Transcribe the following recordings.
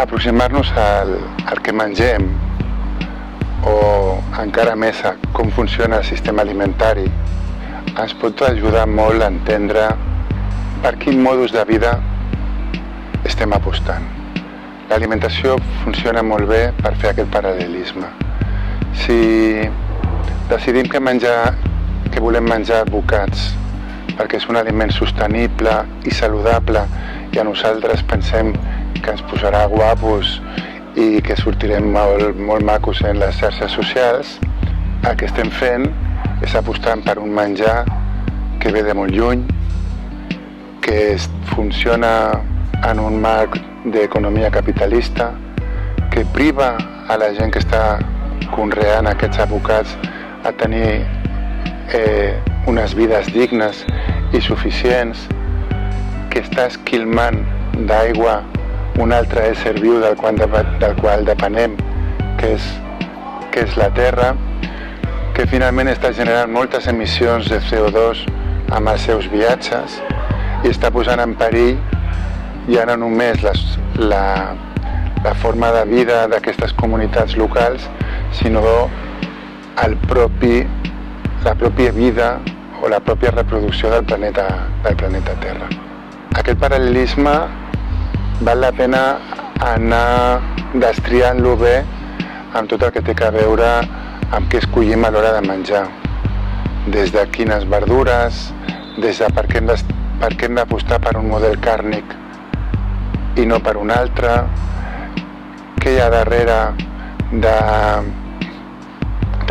aproximar-nos al que mengem o encara més a com funciona el sistema alimentari ens pot ajudar molt a entendre per quin modus de vida estem apostant. L'alimentació funciona molt bé per fer aquest paral·lelisme. Si decidim que volem menjar bocats perquè és un aliment sostenible i saludable i a nosaltres pensem que ens posarà guapos i que sortirem molt macos en les xarxes socials, el que estem fent és apostant per un menjar que ve de molt lluny, que funciona en un marc d'economia capitalista, que priva a la gent que està conreant aquests abocats a tenir unes vides dignes i suficients, que està esquilmant d'aigua un altre ésser viu del qual depenem, que és la Terra, que finalment està generant moltes emissions de CO2 amb els seus viatges i està posant en perill ja no només la forma de vida d'aquestes comunitats locals, sinó la pròpia vida o la pròpia reproducció del planeta Terra. Aquest paral·lelisme val la pena anar destriant-lo bé amb tot el que té a veure amb què escollim a l'hora de menjar. Des de quines verdures, des de per què hem d'apostar per un model càrnic i no per un altre, què hi ha darrere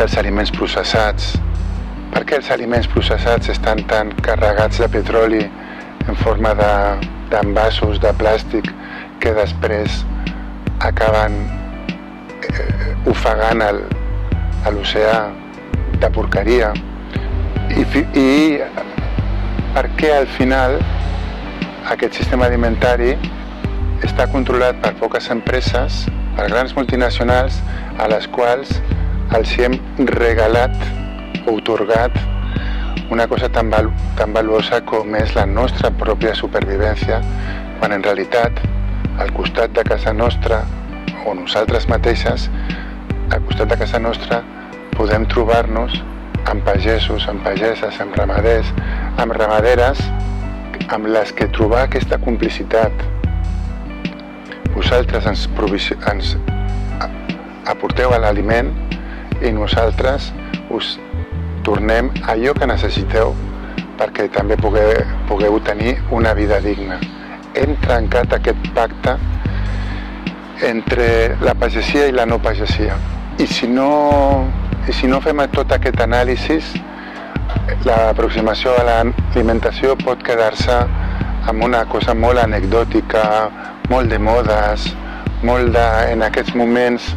dels aliments processats, per què els aliments processats estan tan carregats de petroli en forma d'envasos de plàstic que després acaben ofegant a l'oceà de porqueria i per què al final aquest sistema alimentari està controlat per poques empreses, per grans multinacionals a les quals els hem regalat o otorgat una cosa tan valuosa com és la nostra pròpia supervivència, quan en realitat al costat de casa nostra o nosaltres mateixes, al costat de casa nostra podem trobar-nos amb pagesos, amb pageses, amb ramaders, amb ramaderes amb les que trobar aquesta complicitat. Vosaltres ens aporteu a l'aliment i nosaltres us tornem allò que necessiteu perquè també pugueu tenir una vida digna. Hem trencat aquest pacte entre la pagesia i la no pagesia. I si no fem tot aquest anàlisi, l'aproximació a l'alimentació pot quedar-se amb una cosa molt anecdòtica, molt de modes, en aquests moments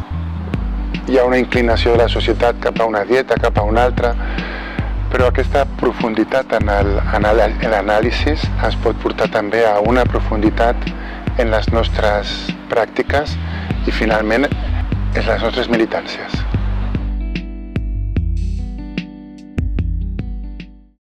hi ha una inclinació de la societat cap a una dieta, cap a una altra, però aquesta profunditat en l'anàlisi ens pot portar també a una profunditat en les nostres pràctiques i finalment en les nostres militàncies.